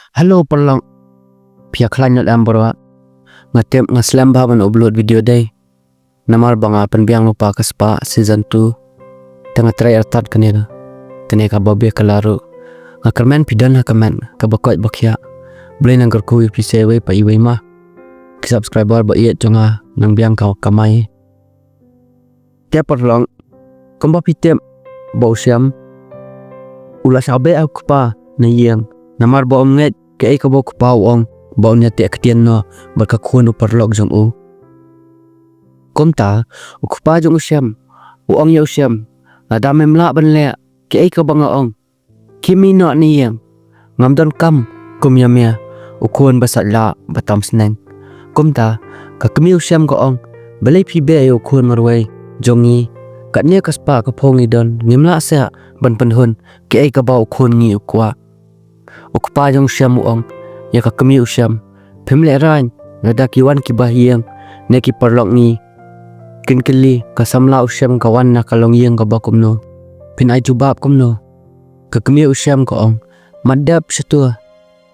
Halo perlang pihak lain dalam berwa ngatip ngaslam bahan upload video day namar banga penbiang lupa kespa season 2 tengah try artat kanina ka Babe Kylla ngakermen pidan hakamen ka bakoi bakya boleh nangker kui pisewe pa iwe mah ki subscriber ba iet jonga nang biang kau kamai tiap perlang komba pitem bau siam ulah sabe aku pa na yang namar ba omnget ke ka bau kupau ong bau nya te ketian no berkakun perlog jong u komta ukupa jong usiam uong ya usiam ada memla ban le ke ka banga ong kimi no ni yang ngamdon kam kumya mia ukun basat la batam sneng komta ka kemi usiam ko ong belai pi be ukun marwai jongi katnya kaspa ka phongi don ngimla sa ban penhun ke ka bau ukun ngi ukwa ukupa jong usiam ong ya ka kemi usiam pemle ran ngada kiwan ki bahiang ne ki perlok ni kinkeli kasamla usiam kawan na kalong yang ka bakum no pinai jubab kum no ka kemi usiam ko ong madap satu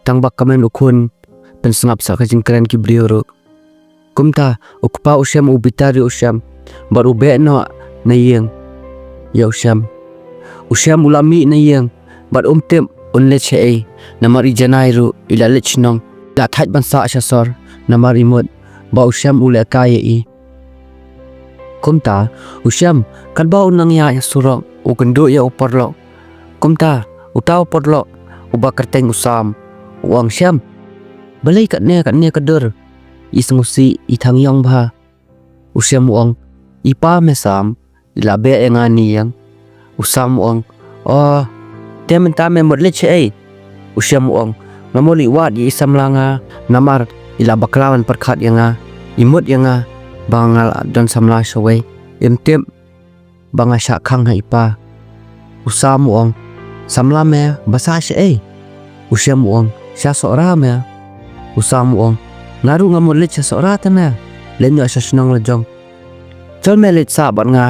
tang bak kamen ukun pensengap sa ka jingkran ki brioro kumta ukupa usiam ubitari usiam baru be no na yang ya usiam ulami na yang bar umtem unle che namar ijanairu ila lechnong la thait ban sa asasor namar imut ba usiam ule kaya I kumta usiam kan ba unang ya surong ukendo ya uparlo kumta utaw porlo uba kerteng usam uang siam balai katne kadur isngusi ithang yang ba usiam uang ipa mesam labe engani yang usam uang oh temen tame modle che usiam uang ngamoli wat di isam langa namar ila baklawan perkhat yanga imut yanga bangal don samla shawai imtem banga syakhang haipa usam uang samla me basa she usiam uang sya sora me usam uang ngaru ngamol le sora tana lenyo asasnong lejong chol me le sa bat nga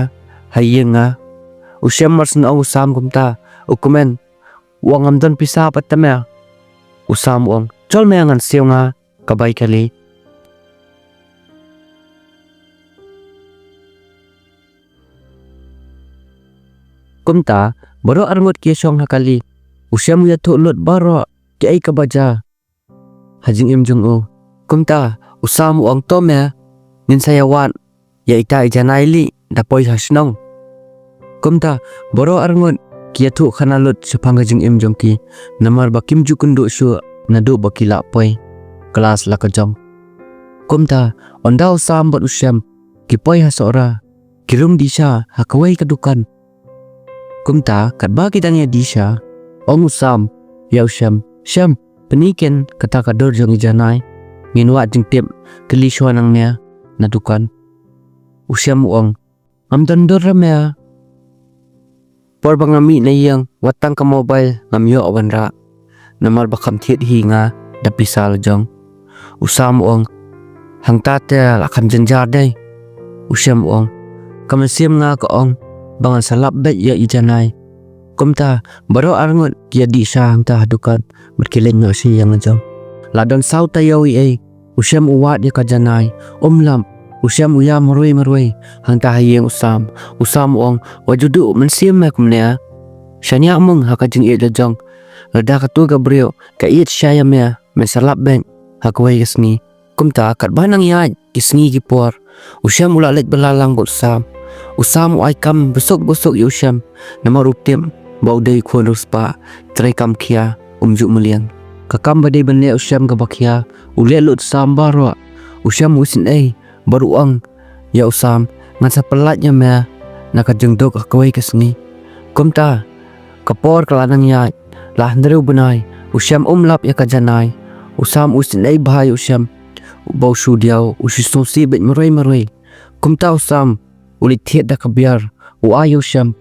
hayenga usiam marsna usam kumta ukumen uang amdon pisa patame usam uang chol me ngan siunga kabai kali kumta baro arngot ki song hakali usiam ya tu lut baro ki ai kabaja hajing im jung u kumta usam uang to me ngin saya wan ya ita ijanaili dapoi hasnong kumta baro arngot kia tu khana lut sepang jing im jong ki namar bakim jukundu su nadu bakila poi kelas la kajong kumta onda usam bot usiam ki poi hasora kirum disha hakawai kadukan kumta kat bagi dangya disha ong usam ya usiam syam peniken kata kadur jong ijanai nginwa jing tip keliswa nangnya nadukan usiam ong amdan dorramya por bangami na yang watang ka mobile ngamyo awanra namar bakam thiet hi nga dapisal jong usam ong hangta te lakam janjar dai usiam ong kamasiam nga ka ong bangan salap bet ya ijanai kumta baro arngot kia di sha hangta hadukan berkilen no si yang jong ladon sau tayawi usiam uwat ya ka janai umlam usiam uya marui hangta hayeng usam ong wajudu mensiam me kumnea shanya mung hakajing i lejong rada katu gabriel ka iet shaya me salap bank hakwai gesni kumta kat banang ya kisni ki por usiam ula let belalang bot usam ai kam besok usiam namar uptim bau dei khon ruspa trai kam khia umju mulian kakam badai banle usiam ka bakhia ule lut sam baro usiam usin baru ang ya usam ngan sa pelatnya me nakajeng dok akwai kesni kumta kapor kelanang ya lah ndreu benai usiam umlap ya kajanai usam usin bahai usiam bau sudiau usiso si bet maroi kumta usam uli thiet da kabiar ayu usiam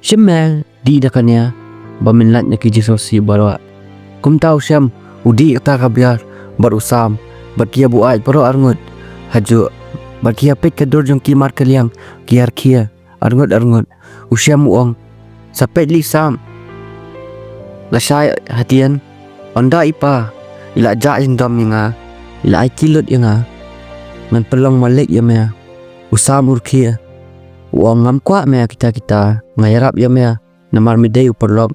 shimmel di da kanya baminlat nya ki jisosi barwa kumta usiam udi ta kabiar bar usam bakia buai baro arngut haju bakia pek kadur jong ki mar kaliang kiar kia arngut usiam uong sapet li sam la sai hatian Onda ipa ila ja indom nga ila ai kilot nga ngan pelong malik ya mea usam urkia uang ngam kwa mea kita ngayarap ya mea namar midai uperlok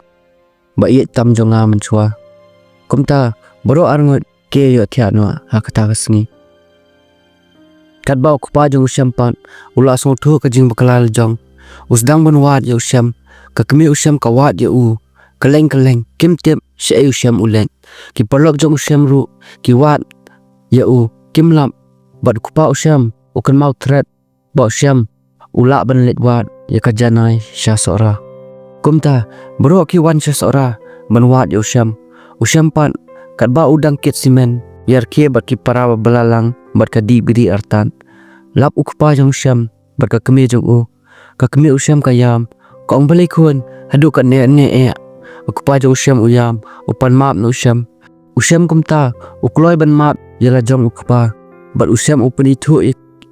ba iet tam jonga menchua kumta boro arngot ke yo thiano hakata kasngi kat ba kupa jong usyampan ula song thu ka jing bakalal jong usdang ban wat ya usyam ka kemi usyam ka wat ya u kaleng kim tip she usyam ulen ki perlok jong usyam ru ki wat ya u kim lam bat kupa usyam ukan mau threat ba usyam ula ban let wat ya ka janai sha sora kumta bro ki wan sha sora ban wat ya usyam pan kat ba udang kit simen yar ke bat ki para belalang bat ka di biri artan lap ukpa jong usyam bat ka kemi jong u ka kemi usyam kayam ka ong balai khun hadu ka ne ukpa jong usyam uyam upan map no usyam kumta ukloi ban map yala jong ukpa bat usyam upani thu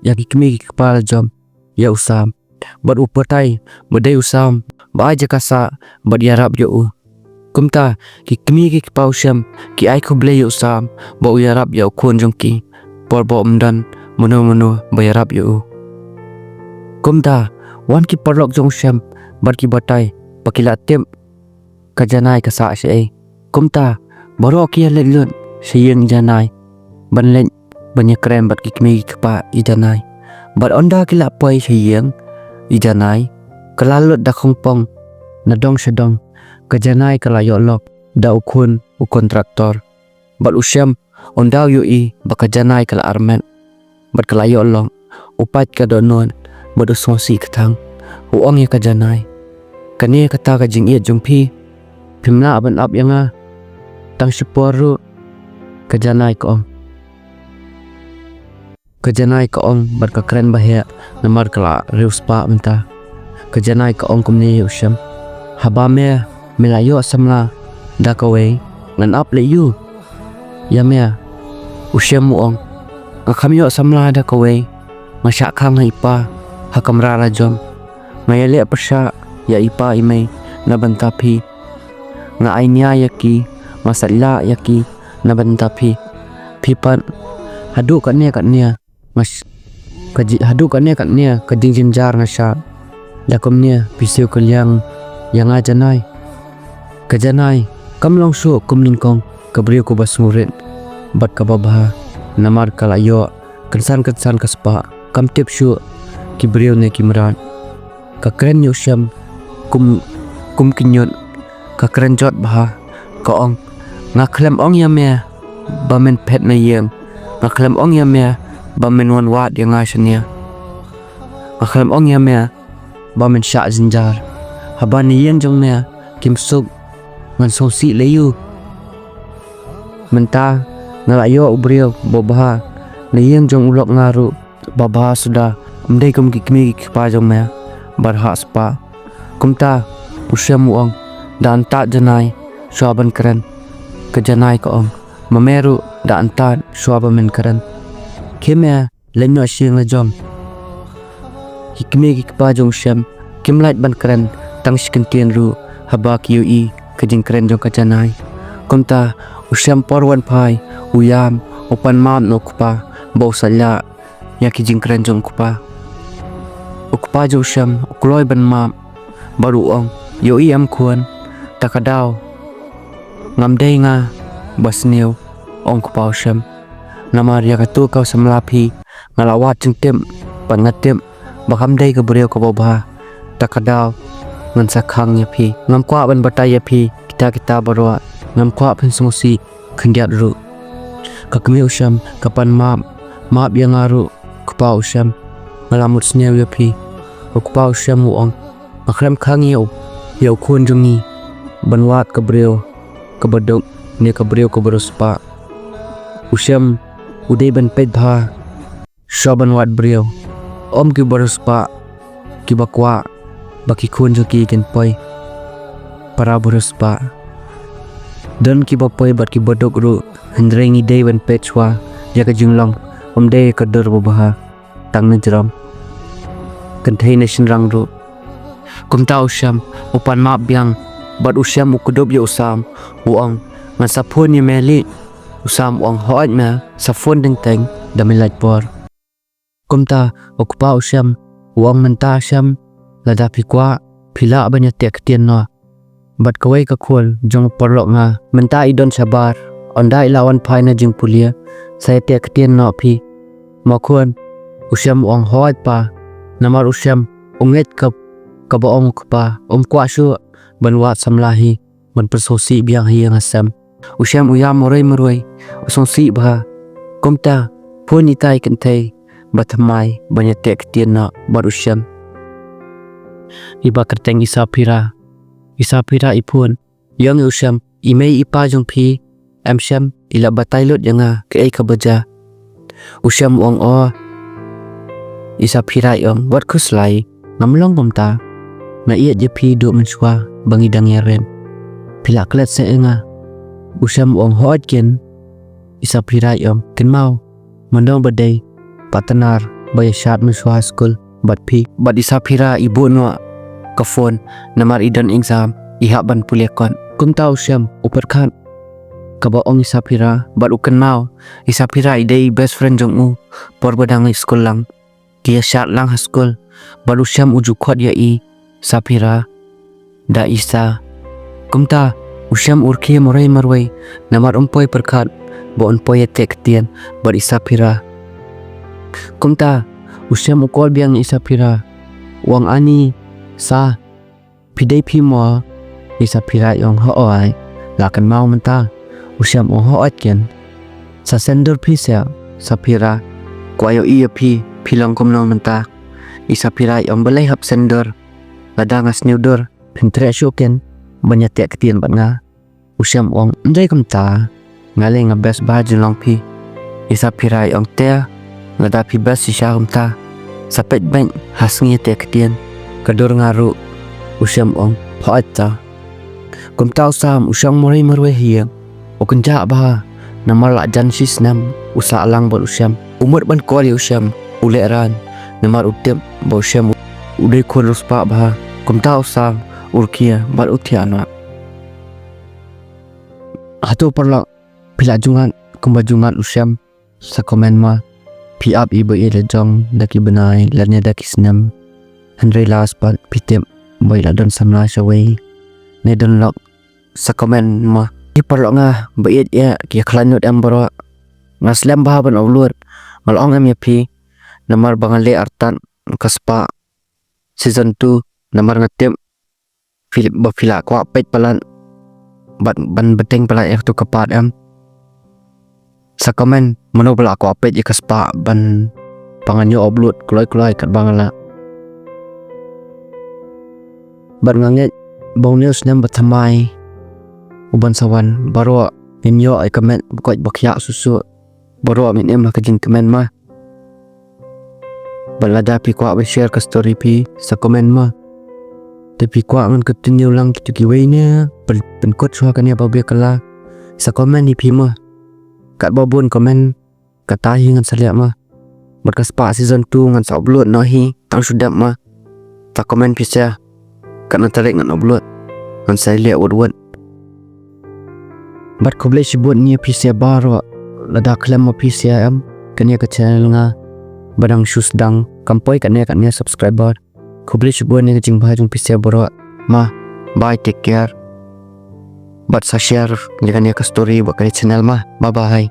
ya ki kemi ki kepala jom ya usam bat upatai badai usam ba aja kasa bat yarap yo u kumta ki kemi ki kepala usyam ki ai ko blai usam ba uyarap ya ukun jong ki por bo umdan menu bayarap yo u kumta wan ki perlok jong usyam bat ki batai pakila tem kajanai kasa se kumta boro ki len seyeng janai ban len banyak keren bat ki kemi kepa ijanai bat onda kila pai seyeng ijanai kelalut da khongpong nadong sedong kajanai kalayo lok da ukun u kontraktor bat usyam onda yu bakajanai kala armen bat kalayo long upat ka donon bat usonsi katang uong ya kajanai kani kata ka jing iet jongpi pimna aban ap yanga tang siporu kajanai ka ong bat ka keren bahya namar kala reuspa menta kajanai ka ong kumni usyam haba me melayo samla da kawe ngan ap le yu ya me usyam muong ngakamyo samla da kawe ngasya khang ipa hakamra rajom ngayale persya ya ipa imay nabantapi nga ainya yaki masala yaki nabantapi pipan hadu katnya mas kaji hadu katnya kading jinjar ngasya dakomnya pisau kelyang yang ajanai kajanai kamlong su kumlingkong kabriyo ko basmurit bat kababha namar kalayo kensan kaspa kamtip su kibriyo ne kimran kakren yusyam kum kinyot kakren jot bah kaong ngaklem ong yamya bamen pet na yem ngaklem ong yamya bamen wan wat yang asanya ngaklem ong yamya bamen sya zinjar haban yeng jongnya kimsuk ngan sosi leyu menta ngalayo ubriyo bobha leyeng jong ulok ngaru babha sudah mdai kum kikmi pa jong me barha spa kumta usyam uang dan tak janai swaban keren kejanai ka ong mameru dan tak swaban keren kemya lenyo asyeng la jom kikmi pa jong syam kimlait ban keren tang sikentien ru haba kiui kejing keren jong kajanai kumta usyam porwan pai uyam upan mam no kupa bau salya ya kijing keren jong kupa ukpa jo syam ukloi ban mam baru ong yo am kuan takadaw ngamdai nga basnew ong kupa syam namar ya katu kau samlapi ngalawat jengtem pangatem bakamdai ke beriau ko bobha takadaw ngan sakhang ya pi ngamkwa ban batai ya pi kita barwa ngamkwa pen sungsi khendiat ru kakmi usyam kapan map yang aru kupa usyam ngalamut snew ya pi kupa usyam uong makrem khang yo kun jungi banwat kabreo kabadok ne kabreo kabrospa usyam udai ban pet bha shaban wat breo om ki barospa ki bakwa baki kun jungi ken poi para barospa dan ki bapai bat ki badok ru hendrengi day ban pet chwa ya ka jinglong om day ka dur bobha tang na jram container rang ru kumta usyam upan map biang bat usyam ukudob ya usam uang ngan sa phone ni meli usam uang hoat me sa phone teng dami light por kumta okupa usyam uang menta syam lada pikwa pila banya tek tien no bat kawai ka khol jong porlok nga menta idon sabar onda ilawan phai na jing pulia saya tek tien no phi makhon usyam uang hoat pa namar usyam unget ka baong pa kwa shu banwa samlahi ban persosi biang hi ngasam usyam uyam moroi usongsi ba kumta phone itai kentai bathamai banya tek tien no bar usyam iba kerteng isa pira ipun yang usyam imei ipa jong phi amsyam ila batailot yanga ke ka baja usyam uang o isa pira yong wat khuslai ngamlong kumta na iya je phi do menswa bangi dangeren pila klet se nga usyam uang hoat ken isa pira yong tinmau mandong badai patanar baya shat menswa school bat isa pira ibu no ka phone namar idan exam ihaban puliakon kumta usyam uperkan kabaong isa pira bat ukan mau isa pira idei best friend jong u por badang school lang kia shat lang school bat usyam uju khot ya i sapira da isa kumta usyam urki morai marwai namar umpoi perkat bo umpoi tek tien bat isa pira kumta usyam ukol biang isa pira uang ani sa pidai pi mo isa pira yong hoai lakan mau menta usyam hoat ken sa sender pi sa pira kwayo iya pilang komno menta isa pira yong balai hap sender lada ngas nyudur pintre ken banyak tek tien bat nga usyam uang ndai kamta ngale nga best bajin long pi isa pira yong te lada pi best si kamta sapet bank hasngi tek tien kadur ngaru usyam ong paata kumta usam usyam morai marwe hiang ukenja ba namar la jan sisnam usa alang bol usyam umur ban kol usyam uleran namar utem bo usyam udai khurus pa ba kumta usam urkia bal utiana hatu perla pila jungan kumbajungan usyam sa komen ma pi up ibu ile jong daki benai lanya daki snam Henry last but pitem boy la don samla shaway ne don lok sa komen ma ki perlo nga bait ya ki khlanut ambro ngaslam ba ban awlur malong am yapi namar bangale artan kaspa season 2 namar ngatem Philip ba phila kwa pet palan ban beteng pala ek tu kapat am sa komen mano bala kwa pet ya kaspa ban panganyo upload kulai kat bangala bar nganget bong news nam bathamai uban sawan baro minyo ay comment bukot bakya susu baro min em hakajin comment ma balada pi kwa ba share ka story pi sa comment ma tapi kwa ngan continue lang kitu kiway ne penkot suha kan ya Babe Kylla sa comment ni pi ma kat babun comment katahi ngan salia ma berkas pa season 2 ngan sa upload no hi tang sudap ma ta comment pi sia kan tarik ngan upload ngan saya lihat word bat ko blai sibut ni pisia baro lada klem mo pisia am kanya ka channel nga badang shoes dang kampoi kanya subscriber ko blai sibut ni jing bhai jong pisia baro ma bye take care bat sa share ni kanya ka story ba kay channel ma bye bye